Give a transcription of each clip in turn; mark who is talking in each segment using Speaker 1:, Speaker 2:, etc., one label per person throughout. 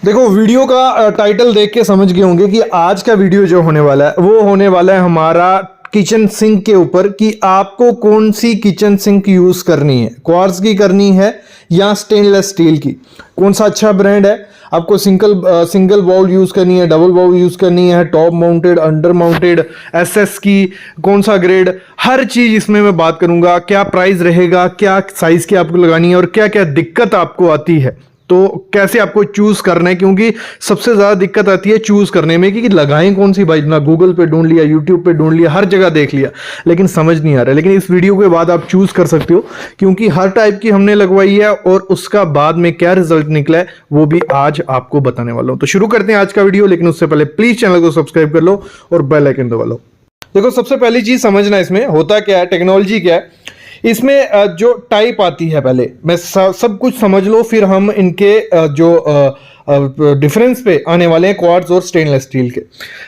Speaker 1: देखो, वीडियो का टाइटल देख के समझ गए होंगे कि आज का वीडियो जो होने वाला है वो होने वाला है हमारा किचन सिंक के ऊपर कि आपको कौन सी किचन सिंक यूज करनी है, क्वार्ट्ज की करनी है या स्टेनलेस स्टील की, कौन सा अच्छा ब्रांड है। आपको सिंगल बाउल यूज करनी है, डबल बाउल यूज करनी है, top mounted, under mounted, SS की, कौन सा ग्रेड, हर चीज इसमें मैं बात करूंगा। क्या प्राइस रहेगा, क्या साइज की आपको लगानी है और क्या क्या दिक्कत आपको आती है, तो कैसे आपको चूज करना है, क्योंकि सबसे ज्यादा दिक्कत आती है चूज करने में कि लगाएं कौन सी भाई। ना गूगल पे ढूंढ लिया, यूट्यूब पे ढूंढ लिया, हर जगह देख लिया, लेकिन समझ नहीं आ रहा है। लेकिन इस वीडियो के बाद आप चूज कर सकते हो, क्योंकि हर टाइप की हमने लगवाई है और उसका बाद में क्या रिजल्ट निकला है वो भी आज आपको बताने वाला हूं। तो शुरू करते हैं आज का वीडियो, लेकिन उससे पहले प्लीज चैनल को सब्सक्राइब कर लो और बेल आइकन दबा लो। देखो, सबसे पहली चीज समझना इसमें होता क्या है, टेक्नोलॉजी क्या है। इसमें जो टाइप आती है, पहले मैं सब कुछ समझ लो, फिर हम इनके जो डिफरेंस पे आने वाले हैं क्वार्ट्ज और स्टेनलेस स्टील के।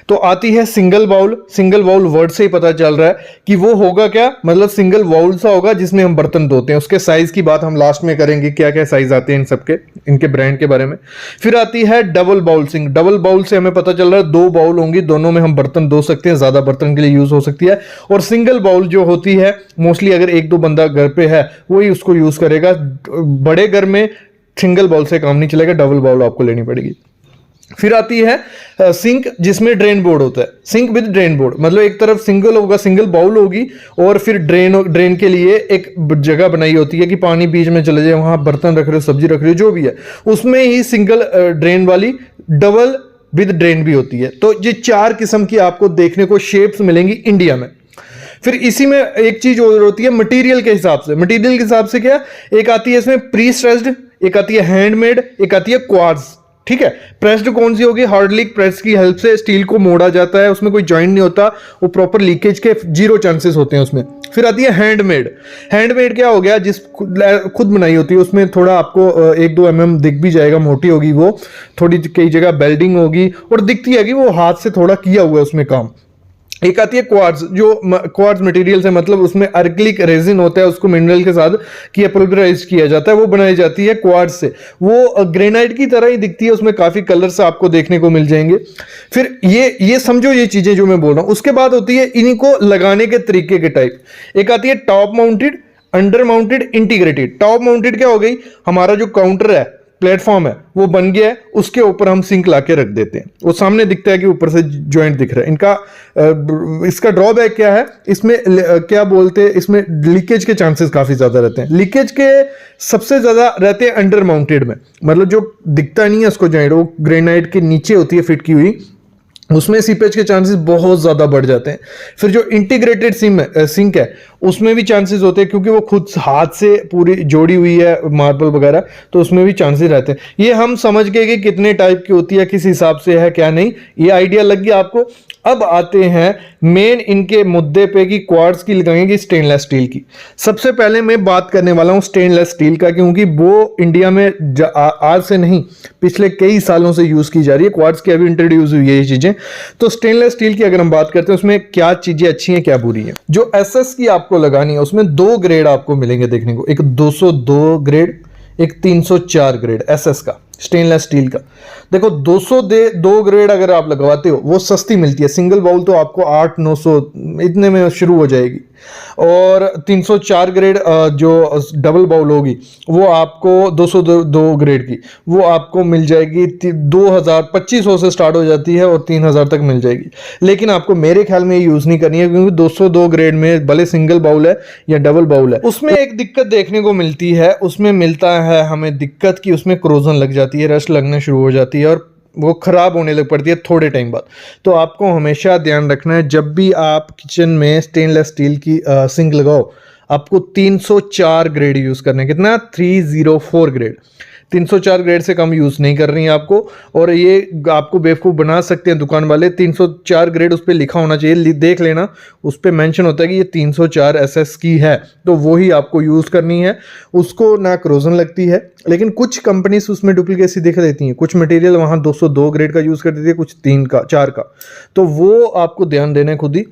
Speaker 1: तो आती है single bowl. Single bowl word से ही पता चल रहा है कि वो होगा क्या, मतलब सिंगल बाउल सा होगा जिसमें हम बर्तन धोते हैं। उसके साइज की बात हम लास्ट में करेंगे, क्या क्या साइज आते हैं इन सबके, इनके ब्रांड के बारे में। फिर आती है double bowl sink. Double bowl से हमें पता चल रहा है 2 बाउल होंगी, दोनों में हम बर्तन धो सकते हैं, ज्यादा बर्तन के लिए यूज हो सकती है। और सिंगल बाउल जो होती है मोस्टली अगर 1-2 बंदा घर पे है वही उसको यूज करेगा। बड़े घर में सिंगल बाउल से काम नहीं चलेगा, डबल बाउल आपको लेनी पड़ेगी। फिर आती है सिंक, जिसमें ड्रेन बोर्ड होता है। सिंक विद ड्रेन बोर्ड, मतलब एक तरफ सिंगल होगा, सिंगल बाउल होगी, और फिर ड्रेन के लिए एक जगह बनाई होती है कि पानी बीच में चले जाए, वहां बर्तन रख रहे हो, सब्जी रख रहे हो, जो भी है, उसमें ही सिंगल ड्रेन वाली, डबल विद ड्रेन भी होती है। तो ये 4 किस्म की आपको देखने को शेप्स मिलेंगी इंडिया में। फिर इसी में एक चीज और होती है मटेरियल के हिसाब से। मटेरियल के हिसाब से क्या, एक आती है इसमें प्री स्ट्रेस्ड, एक आती है हैंडमेड, एक आती है क्वार्ट्ज। ठीक है, प्रेस्ड कौन सी होगी, हार्डली प्रेस की हेल्प से स्टील को मोड़ा जाता है, उसमें कोई जॉइंट नहीं होता, वो प्रॉपर लीकेज के 0 चांसेस होते हैं उसमें। फिर आती है हैंडमेड। हैंडमेड क्या हो गया, जिस खुद बनाई होती है, उसमें थोड़ा आपको 1-2 mm दिख भी जाएगा, मोटी होगी वो, थोड़ी कई जगह बेल्डिंग होगी और दिखती है कि वो हाथ से थोड़ा किया हुआ है उसमें काम। एक आती है क्वार्ट्ज, जो क्वार्ट्ज मटेरियल से मतलब उसमें अर्क्लिक रेजिन होता है, उसको मिनरल के साथ किया पल्वराइज किया जाता है, वो बनाई जाती है क्वार्ट्ज से। वो ग्रेनाइट की तरह ही दिखती है, उसमें काफी कलर्स आपको देखने को मिल जाएंगे। फिर ये समझो ये चीजें जो मैं बोल रहा हूं। उसके बाद होती है इनको लगाने के तरीके के टाइप। एक आती है top mounted, under mounted, integrated. Top mounted क्या हो गई, हमारा जो काउंटर है, प्लेटफॉर्म है, वो बन गया है, उसके ऊपर हम सिंक लाके रख देते हैं, वो सामने दिखता है कि ऊपर से जॉइंट दिख रहा है। इसका ड्रॉबैक क्या है, इसमें क्या बोलते हैं, इसमें लीकेज के चांसेस काफी ज्यादा रहते हैं। लीकेज के सबसे ज्यादा रहते हैं अंडर माउंटेड में, मतलब जो दिखता नहीं है उसको जॉइंट, वो ग्रेनाइट के नीचे होती है फिट की हुई, उसमें सीपेज के चांसेस बहुत ज़्यादा बढ़ जाते हैं। फिर जो इंटीग्रेटेड सिंक है उसमें भी चांसेस होते हैं, क्योंकि वो खुद हाथ से पूरी जोड़ी हुई है मार्बल वगैरह, तो उसमें भी चांसेस रहते हैं। ये हम समझ गए कि कितने टाइप की होती है, किस हिसाब से है क्या नहीं, ये आइडिया लग गया आपको। अब आते हैं मेन इनके मुद्दे पे कि क्वार्ट्ज की लगाएंगे स्टेनलेस स्टील की। सबसे पहले मैं बात करने वाला हूं स्टेनलेस स्टील का, क्योंकि वो इंडिया में आज से नहीं पिछले कई सालों से यूज की जा रही है। क्वार्ट्ज की अभी इंट्रोड्यूस हुई है ये चीजें। तो स्टेनलेस स्टील की अगर हम बात करते हैं उसमें क्या चीजें अच्छी हैं क्या बुरी हैं। जो एसएस की आपको लगानी है उसमें 2 ग्रेड आपको मिलेंगे देखने को, एक 202 ग्रेड, एक 304 ग्रेड एसएस का, स्टेनलेस स्टील का। देखो 202 ग्रेड अगर आप लगवाते हो वो सस्ती मिलती है, सिंगल बाउल तो आपको 800-900 इतने में शुरू हो जाएगी। और 304 ग्रेड जो डबल बाउल होगी वो आपको 202 ग्रेड की, वो आपको मिल जाएगी 2500 से स्टार्ट हो जाती है और 3000 तक मिल जाएगी। लेकिन आपको मेरे ख्याल में ये यूज नहीं करनी है, क्योंकि 202 ग्रेड में भले सिंगल बाउल है या डबल बाउल है, उसमें एक दिक्कत देखने को मिलती है, उसमें मिलता है हमें दिक्कत की उसमें क्रोजन लग जाती है, रस्ट लगना शुरू हो जाती है और वो खराब होने लग पड़ती है थोड़े टाइम बाद। तो आपको हमेशा ध्यान रखना है जब भी आप किचन में स्टेनलेस स्टील की सिंक लगाओ, आपको 304 ग्रेड यूज करना है। कितना, 304 ग्रेड। 304 ग्रेड से कम यूज नहीं कर रही है आपको, और ये आपको बेवकूफ़ बना सकते हैं दुकान वाले। 304 ग्रेड उस पर लिखा होना चाहिए, देख लेना, उस पर मेंशन होता है कि ये 304 एसएस की है, तो वही आपको यूज करनी है। उसको ना क्रोजन लगती है, लेकिन कुछ कंपनीज उसमें डुप्लीकेसी दिखा देती हैं, कुछ मटेरियल वहाँ 202 ग्रेड का यूज कर देती है, कुछ 3 का 4 का, तो वो आपको ध्यान देना है खुद ही।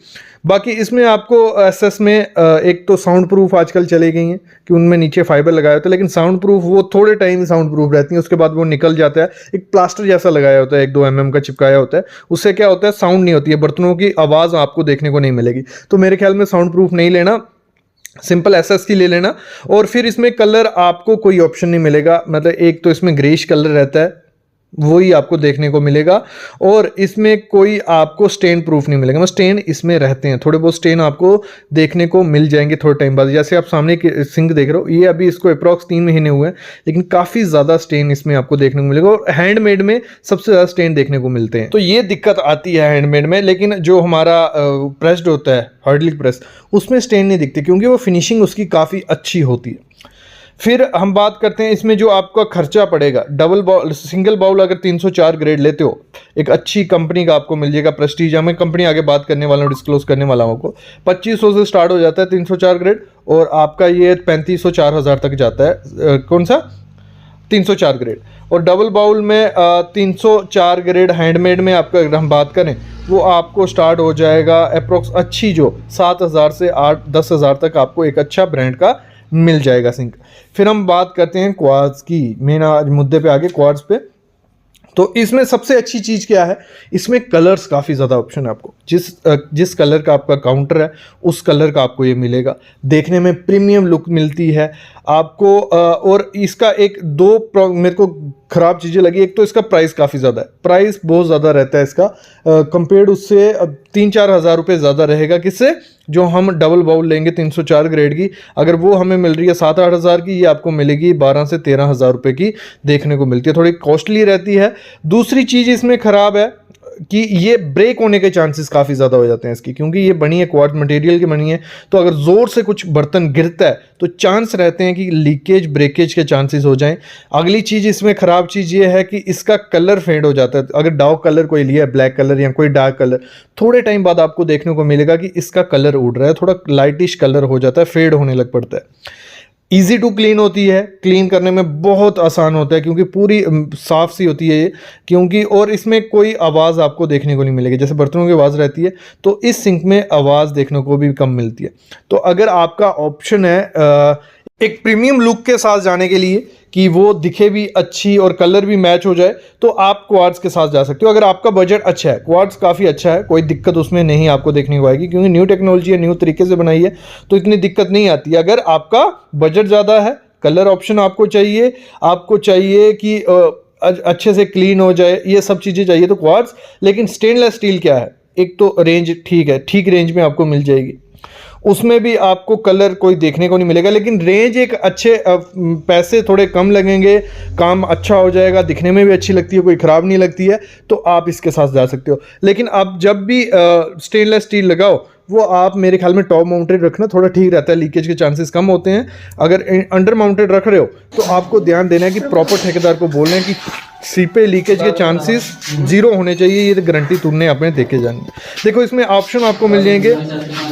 Speaker 1: बाकी इसमें आपको एसएस में एक तो साउंड प्रूफ आजकल चले गई हैं कि उनमें नीचे फाइबर लगाया होता है, लेकिन साउंड प्रूफ वो थोड़े टाइम साउंड साउंड प्रूफ रहती हैं, उसके बाद वो निकल जाता है, एक प्लास्टर जैसा लगाया होता है, 1-2 mm का चिपकाया होता है, उससे क्या होता है साउंड नहीं होती है, बर्तनों की आवाज़ आपको देखने को नहीं मिलेगी। तो मेरे ख्याल में साउंड प्रूफ नहीं लेना, सिंपल एसएस की ले लेना। और फिर इसमें कलर आपको कोई ऑप्शन नहीं मिलेगा, मतलब एक तो इसमें ग्रेइश कलर रहता है वही आपको देखने को मिलेगा, और इसमें कोई आपको स्टेन प्रूफ नहीं मिलेगा। स्टेन इसमें रहते हैं, थोड़े बहुत स्टेन आपको देखने को मिल जाएंगे थोड़े टाइम बाद। जैसे आप सामने की सिंक देख रहे हो, ये अभी इसको अप्रॉक्स 3 महीने हुए हैं, लेकिन काफ़ी ज़्यादा स्टेन इसमें आपको देखने को मिलेगा, और हैंडमेड में सबसे ज़्यादा स्टेन देखने को मिलते हैं। तो ये दिक्कत आती है हैंडमेड में, लेकिन जो हमारा प्रेस्ड होता है हार्डलिक प्रेस, उसमें स्टेन नहीं दिखते क्योंकि वो फिनिशिंग उसकी काफ़ी अच्छी होती है। फिर हम बात करते हैं इसमें जो आपका खर्चा पड़ेगा। डबल बाउल, सिंगल बाउल अगर 304 ग्रेड लेते हो, एक अच्छी कंपनी का आपको मिल जाएगा, प्रेस्टीज, मैं कंपनी आगे बात करने वाला हूँ, डिस्क्लोज करने वाला हूँ आपको। 2500 से स्टार्ट हो जाता है 304 ग्रेड, और आपका ये 3500-4000 तक जाता है। कौन सा 304 ग्रेड। और डबल बाउल में 304 ग्रेड हैंडमेड में आपका अगर हम बात करें, वो आपको स्टार्ट हो जाएगा अप्रोक्स अच्छी जो 7000 से 8-10,000 तक आपको एक अच्छा ब्रांड का मिल जाएगा सिंक। फिर हम बात करते हैं क्वार्ट्ज की, मेन आज मुद्दे पे आगे क्वार्ट्ज पे। तो इसमें सबसे अच्छी चीज़ क्या है, इसमें कलर्स काफ़ी ज़्यादा ऑप्शन है आपको। जिस कलर का आपका काउंटर है उस कलर का आपको ये मिलेगा, देखने में प्रीमियम लुक मिलती है आपको। और इसका एक दो मेरे को ख़राब चीज़ें लगी, एक तो इसका प्राइस काफ़ी ज़्यादा है, प्राइस बहुत ज़्यादा रहता है इसका कंपेयर्ड उससे 3-4 हज़ार रुपये ज़्यादा रहेगा। किससे, जो हम डबल बाउल लेंगे 304 ग्रेड की, अगर वो हमें मिल रही है 7-8 हज़ार की, ये आपको मिलेगी 12 से 13 हज़ार रुपये की देखने को मिलती है, थोड़ी कॉस्टली रहती है। दूसरी चीज़ इसमें ख़राब है कि ये ब्रेक होने के चांसेस काफ़ी ज़्यादा हो जाते हैं इसकी, क्योंकि ये बनी है क्वार्ट्ज मटेरियल की बनी है, तो अगर ज़ोर से कुछ बर्तन गिरता है तो चांस रहते हैं कि लीकेज ब्रेकेज के चांसेस हो जाएं। अगली चीज़ इसमें ख़राब चीज़ ये है कि इसका कलर फेड हो जाता है। अगर डार्क कलर कोई लिया है, ब्लैक कलर या कोई डार्क कलर, थोड़े टाइम बाद आपको देखने को मिलेगा कि इसका कलर उड़ रहा है, थोड़ा लाइटिश कलर हो जाता है, फेड होने लग पड़ता है। ईजी टू क्लीन होती है, क्लीन करने में बहुत आसान होता है क्योंकि पूरी साफ़ सी होती है ये, क्योंकि और इसमें कोई आवाज़ आपको देखने को नहीं मिलेगी। जैसे बर्तनों की आवाज़ रहती है तो इस सिंक में आवाज़ देखने को भी कम मिलती है। तो अगर आपका ऑप्शन है एक प्रीमियम लुक के साथ जाने के लिए कि वो दिखे भी अच्छी और कलर भी मैच हो जाए, तो आप क्वार्ट्ज के साथ जा सकते हो। अगर आपका बजट अच्छा है, क्वार्ट्ज काफ़ी अच्छा है, कोई दिक्कत उसमें नहीं आपको देखने को आएगी क्योंकि न्यू टेक्नोलॉजी है, न्यू तरीके से बनाई है, तो इतनी दिक्कत नहीं आती है। अगर आपका बजट ज़्यादा है, कलर ऑप्शन आपको चाहिए कि अच्छे से क्लीन हो जाए, ये सब चीज़ें चाहिए तो क्वार्ट्ज। लेकिन स्टेनलेस स्टील क्या है, एक तो रेंज ठीक है, ठीक रेंज में आपको मिल जाएगी, उसमें भी आपको कलर कोई देखने को नहीं मिलेगा, लेकिन रेंज एक अच्छे, पैसे थोड़े कम लगेंगे, काम अच्छा हो जाएगा, दिखने में भी अच्छी लगती है, कोई ख़राब नहीं लगती है, तो आप इसके साथ जा सकते हो। लेकिन आप जब भी स्टेनलेस स्टील लगाओ, वो आप मेरे ख्याल में टॉप माउंटेड रखना थोड़ा ठीक रहता है, लीकेज के चांसेस कम होते हैं। अगर अंडर माउंटेड रख रहे हो तो आपको ध्यान देना है कि प्रॉपर ठेकेदार को बोलना है कि सीपे लीकेज के चांसेस 0 होने चाहिए, ये गारंटी तुमने अपने देखे जानी। देखो इसमें ऑप्शन आपको मिल जाएंगे,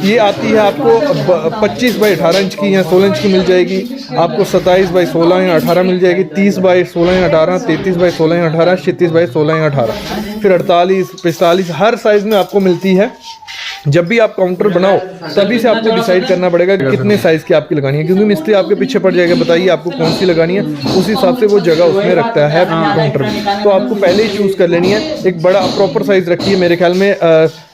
Speaker 1: ये आती है आपको 25 बाई 18 इंच की या 16 इंच की मिल जाएगी, आपको 27 बाई 16 या 18 मिल जाएगी, 30 बाई 16 या 18, 33 बाई 16 या 18, 36 बाई 16 या 18, फिर 48, 45 हर साइज़ में आपको मिलती है। जब भी आप काउंटर बनाओ तभी से आपको डिसाइड करना पड़ेगा कि कितने साइज़ की आपकी लगानी है, क्योंकि मिस्त्री आपके पीछे पड़ जाएगा, बताइए आपको कौन सी लगानी है, उस हिसाब से वो जगह उसमें रखता है काउंटर में। तो आपको पहले ही चूज़ कर लेनी है। एक बड़ा प्रॉपर साइज़ रखिए, मेरे ख्याल में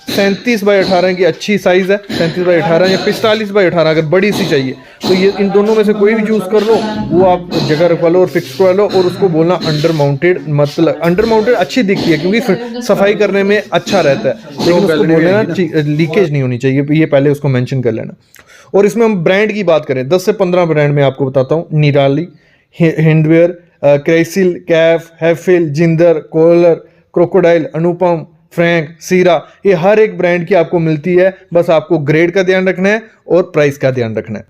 Speaker 1: 37 बाई 18 की अच्छी साइज़ है, 37 बाई 18 या 45 बाई 18 अगर बड़ी सी चाहिए तो ये इन दोनों में से कोई भी चूज़ कर लो, वो आप जगह रखवा लो और फिक्स करवा लो, और उसको बोलना अंडर माउंटेड। मतलब अंडर माउंटेड अच्छी दिखती है क्योंकि सफाई करने में अच्छा रहता है, लेकिन उसको बोलना लीकेज नहीं होनी चाहिए, ये पहले उसको मेंशन कर लेना। और इसमें हम ब्रांड की बात करें, 10 से 15 ब्रांड में आपको बताता हूँ। निराली, हिंडवेयर, क्राइसिल, कैफ, हैफिल, जिंदर, कोलर, क्रोकोडाइल, अनुपम, फ्रैंक, सीरा, ये हर एक ब्रांड की आपको मिलती है। बस आपको ग्रेड का ध्यान रखना है और प्राइस का ध्यान रखना है।